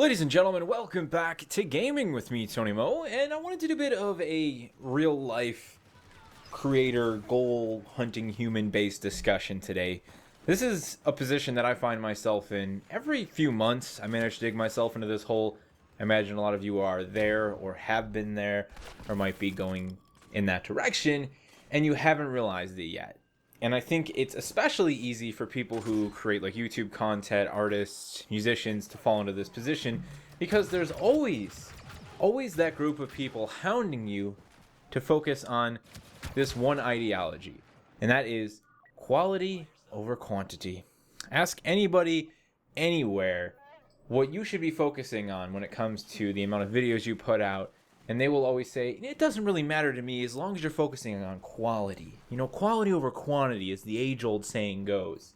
Ladies and gentlemen, welcome back to Gaming with me, Tony Mo, and I wanted to do a bit of a real-life creator goal hunting human-based discussion today. This is a position that I find myself in every few months. I manage to dig myself into this hole. I imagine a lot of you are there or have been there or might be going in that direction, and you haven't realized it yet. And I think it's especially easy for people who create like YouTube content, artists, musicians to fall into this position because there's always that group of people hounding you to focus on this one ideology, and that is quality over quantity. Ask anybody, anywhere, what you should be focusing on when it comes to the amount of videos you put out, and they will always say, it doesn't really matter to me as long as you're focusing on quality. You know, quality over quantity, as the age-old saying goes.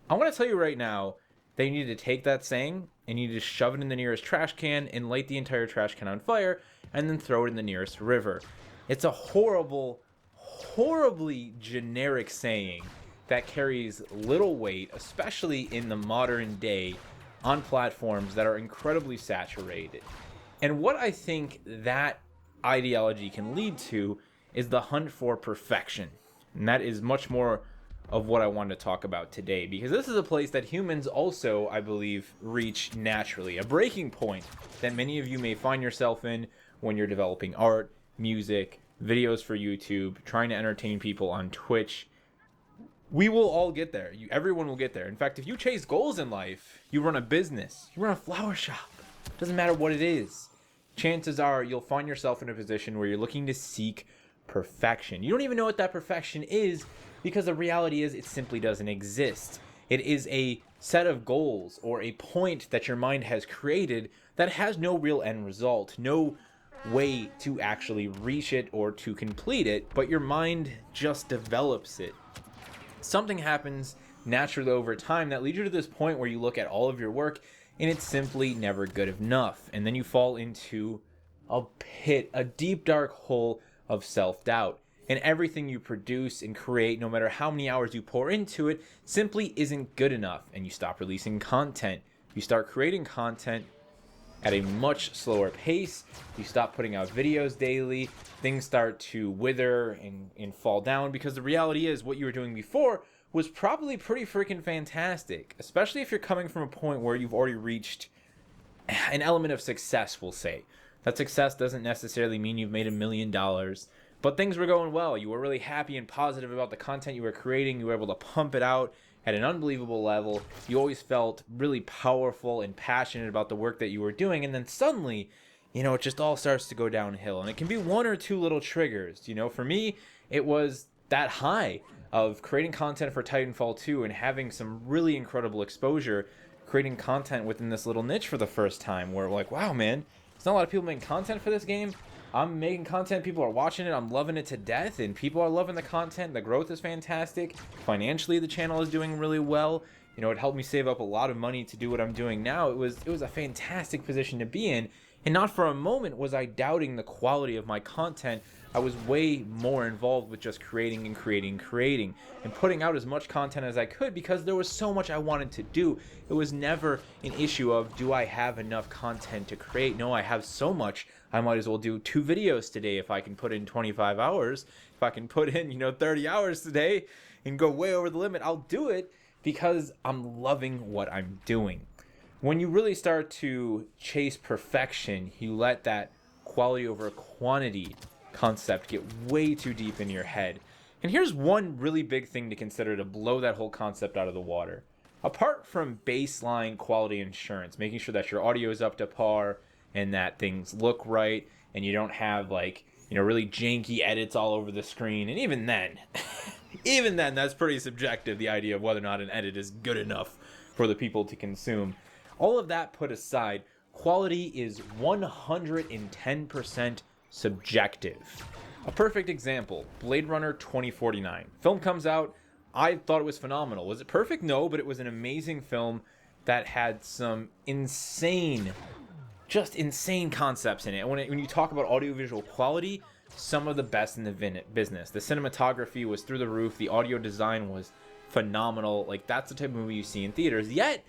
I want to tell you right now that you need to take that saying and you need to shove it in the nearest trash can and light the entire trash can on fire and then throw it in the nearest river. It's a horribly generic saying that carries little weight, especially in the modern day on platforms that are incredibly saturated. And what I think that ideology can lead to is the hunt for perfection. And that is much more of what I want to talk about today, because this is a place that humans also, I believe, reach naturally. A breaking point that many of you may find yourself in when you're developing art, music, videos for YouTube, trying to entertain people on Twitch. We will all get there. Everyone will get there. In fact, if you chase goals in life, you run a business, you run a flower shop, doesn't matter what it is, chances are you'll find yourself in a position where you're looking to seek perfection. You don't even know what that perfection is, because the reality is it simply doesn't exist. It is a set of goals or a point that your mind has created that has no real end result, no way to actually reach it or to complete it, but your mind just develops it. Something happens naturally over time that leads you to this point where you look at all of your work and it's simply never good enough. And then you fall into a pit, a deep dark hole of self-doubt. And everything you produce and create, no matter how many hours you pour into it, simply isn't good enough. And you stop releasing content. You start creating content at a much slower pace. You stop putting out videos daily. Things start to wither and fall down, because the reality is what you were doing before was probably pretty freaking fantastic, especially if you're coming from a point where you've already reached an element of success, we'll say. That success doesn't necessarily mean you've made $1 million, but things were going well. You were really happy and positive about the content you were creating. You were able to pump it out at an unbelievable level. You always felt really powerful and passionate about the work that you were doing, and then suddenly, it just all starts to go downhill. And it can be one or two little triggers. For me, it was that high of creating content for Titanfall 2 and having some really incredible exposure, creating content within this little niche for the first time, where like, wow, man, there's not a lot of people making content for this game. I'm making content, people are watching it, I'm loving it to death, and people are loving the content. The growth is fantastic. Financially, the channel is doing really well. It helped me save up a lot of money to do what I'm doing now. It was a fantastic position to be in, and not for a moment was I doubting the quality of my content. I was way more involved with just creating and putting out as much content as I could, because there was so much I wanted to do. It was never an issue of, do I have enough content to create? No, I have so much, I might as well do 2 videos today. If I can put in 25 hours, if I can put in, 30 hours today and go way over the limit, I'll do it, because I'm loving what I'm doing. When you really start to chase perfection, you let that quality over quantity concept get way too deep in your head. And here's one really big thing to consider to blow that whole concept out of the water. Apart from baseline quality assurance, making sure that your audio is up to par and that things look right and you don't have really janky edits all over the screen. And even then, that's pretty subjective, the idea of whether or not an edit is good enough for the people to consume. All of that put aside, quality is 110% subjective. A perfect example, Blade Runner 2049. Film comes out, I thought it was phenomenal. Was it perfect? No, but it was an amazing film that had some insane concepts in it. When you talk about audiovisual quality, some of the best in the business. The cinematography was through the roof. The audio design was phenomenal. Like, that's the type of movie you see in theaters. Yet,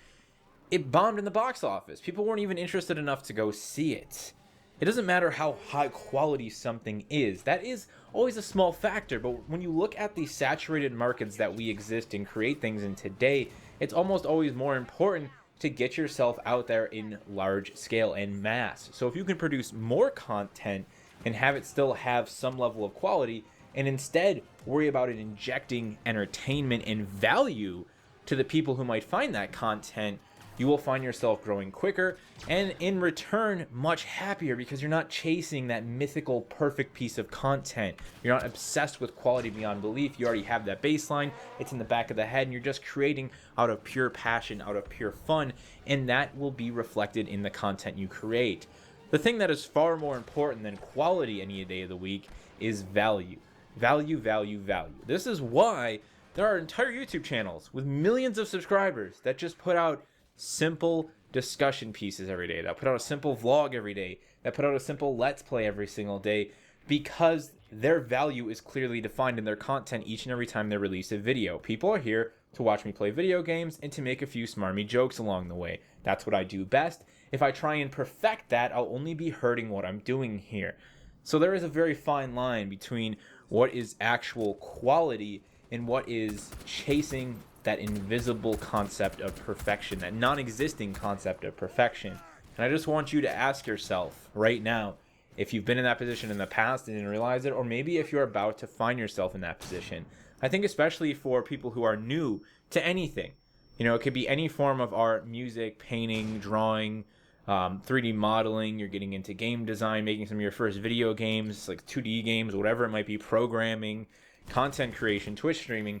it bombed in the box office. People weren't even interested enough to go see it. It doesn't matter how high quality something is. That is always a small factor, but when you look at the saturated markets that we exist and create things in today, it's almost always more important to get yourself out there in large scale and mass. So if you can produce more content and have it still have some level of quality, and instead worry about it injecting entertainment and value to the people who might find that content, you will find yourself growing quicker and in return much happier, because you're not chasing that mythical perfect piece of content. You're not obsessed with quality beyond belief. You already have that baseline. It's in the back of the head, and you're just creating out of pure passion, out of pure fun, and that will be reflected in the content you create. The thing that is far more important than quality any day of the week is value. Value, value, value. This is why there are entire YouTube channels with millions of subscribers that just put out simple discussion pieces every day, that put out a simple vlog every day, that put out a simple let's play every single day, because their value is clearly defined in their content each and every time they release a video. People are here to watch me play video games and to make a few smarmy jokes along the way. That's what I do best. If I try and perfect that, I'll only be hurting what I'm doing here. So there is a very fine line between what is actual quality and what is chasing that invisible concept of perfection, that non-existing concept of perfection. And I just want you to ask yourself right now, if you've been in that position in the past and didn't realize it, or maybe if you're about to find yourself in that position. I think especially for people who are new to anything, it could be any form of art, music, painting, drawing, 3D modeling, you're getting into game design, making some of your first video games, like 2D games, whatever it might be, programming, content creation, Twitch streaming.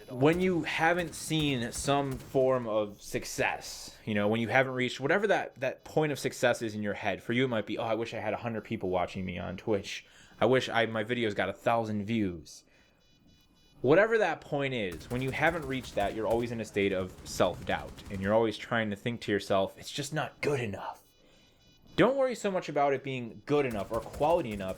When you haven't seen some form of success, when you haven't reached whatever that point of success is in your head, for you it might be, I wish I had 100 people watching me on Twitch. I wish my videos got 1,000 views. Whatever that point is, when you haven't reached that, you're always in a state of self-doubt, and you're always trying to think to yourself, it's just not good enough. Don't worry so much about it being good enough or quality enough.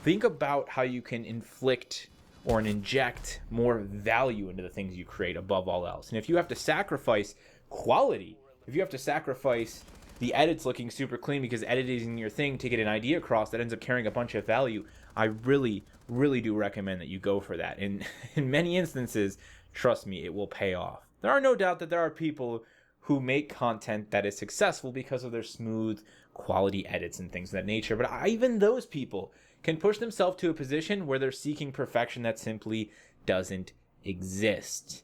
Think about how you can inflict or inject more value into the things you create above all else. And if you have to sacrifice quality, if you have to sacrifice the edits looking super clean because editing your thing to get an idea across that ends up carrying a bunch of value, I really, really do recommend that you go for that. And in many instances, trust me, it will pay off. There are no doubt that there are people who make content that is successful because of their smooth quality edits and things of that nature. But even those people can push themselves to a position where they're seeking perfection that simply doesn't exist.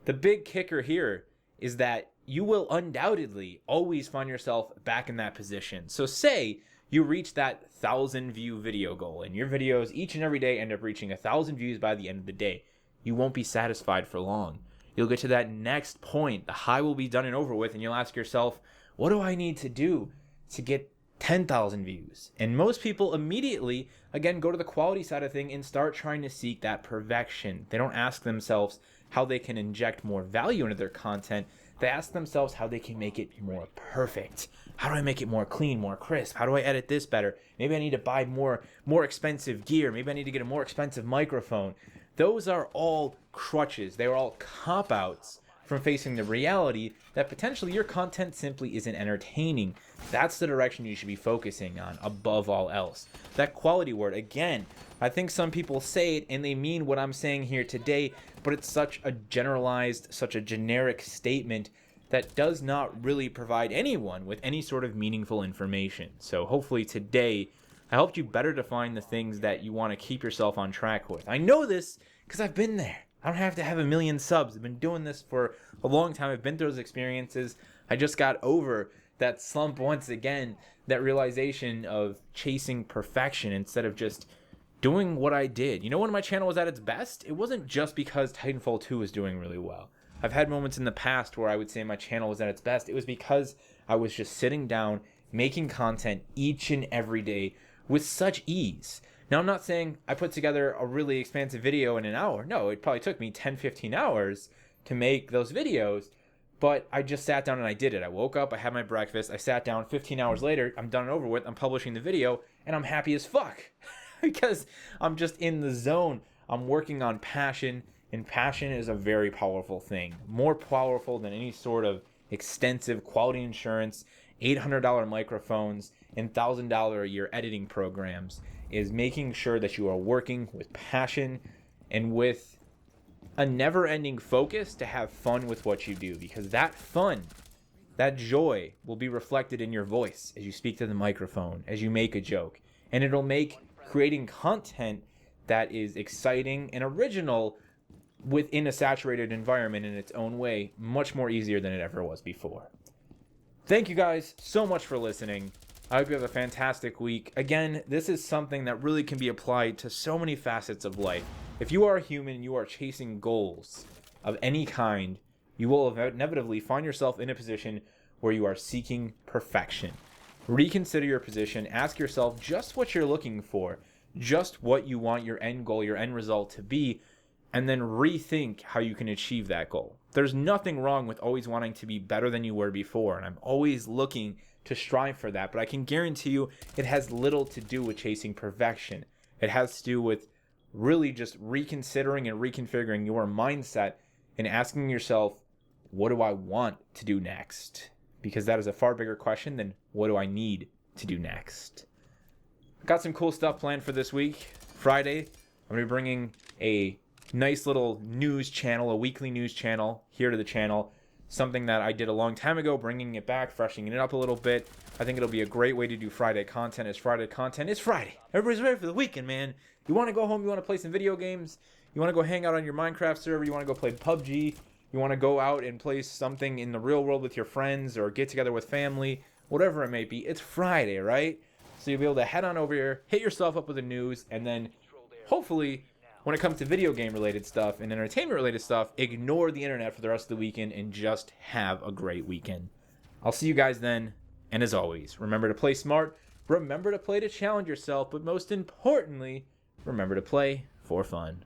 The big kicker here is that you will undoubtedly always find yourself back in that position. So say you reach that 1,000 view video goal, and your videos each and every day end up reaching 1,000 views by the end of the day. You won't be satisfied for long. You'll get to that next point. The high will be done and over with, and you'll ask yourself, what do I need to do to get 10,000 views? And most people immediately, again, go to the quality side of thing and start trying to seek that perfection. They don't ask themselves how they can inject more value into their content. They ask themselves how they can make it more perfect. How do I make it more clean, more crisp? How do I edit this better? Maybe I need to buy more expensive gear. Maybe I need to get a more expensive microphone. Those are all crutches. They are all cop-outs from facing the reality that potentially your content simply isn't entertaining. That's the direction you should be focusing on above all else. That quality word, again, I think some people say it and they mean what I'm saying here today, but it's such a generalized, such a generic statement that does not really provide anyone with any sort of meaningful information. So hopefully today I helped you better define the things that you want to keep yourself on track with. I know this because I've been there. I don't have to have 1 million subs. I've been doing this for a long time. I've been through those experiences. I just got over that slump once again, that realization of chasing perfection instead of just doing what I did. When my channel was at its best, it wasn't just because Titanfall 2 was doing really well. I've had moments in the past where I would say my channel was at its best. It was because I was just sitting down, making content each and every day with such ease. Now, I'm not saying I put together a really expansive video in an hour. No, it probably took me 10, 15 hours to make those videos, but I just sat down and I did it. I woke up, I had my breakfast, I sat down, 15 hours later, I'm done and over with, I'm publishing the video, and I'm happy as fuck because I'm just in the zone. I'm working on passion, and passion is a very powerful thing, more powerful than any sort of extensive quality insurance, $800 microphones, and $1,000 a year editing programs is making sure that you are working with passion and with a never-ending focus to have fun with what you do, because that fun, that joy will be reflected in your voice as you speak to the microphone, as you make a joke, and it'll make creating content that is exciting and original within a saturated environment in its own way much more easier than it ever was before. Thank you guys so much for listening. I hope you have a fantastic week. Again, this is something that really can be applied to so many facets of life. If you are a human, you are chasing goals of any kind, you will inevitably find yourself in a position where you are seeking perfection. Reconsider your position. Ask yourself just what you're looking for, just what you want your end goal, your end result to be, and then rethink how you can achieve that goal. There's nothing wrong with always wanting to be better than you were before, and I'm always looking to strive for that, but I can guarantee you it has little to do with chasing perfection. It has to do with really just reconsidering and reconfiguring your mindset and asking yourself, what do I want to do next? Because that is a far bigger question than what do I need to do next? Got some cool stuff planned for this week. Friday, I'm going to be bringing a nice little news channel, a weekly news channel here to the channel. Something that I did a long time ago, bringing it back, freshening it up a little bit. I think it'll be a great way to do Friday content. It's Friday content. It's Friday. Everybody's ready for the weekend, man. You want to go home, you want to play some video games, you want to go hang out on your Minecraft server, you want to go play PUBG, you want to go out and play something in the real world with your friends or get together with family, whatever it may be. It's Friday, right? So you'll be able to head on over here, hit yourself up with the news, and then hopefully when it comes to video game related stuff and entertainment related stuff, ignore the internet for the rest of the weekend and just have a great weekend. I'll see you guys then, and as always, remember to play smart, remember to play to challenge yourself, but most importantly, remember to play for fun.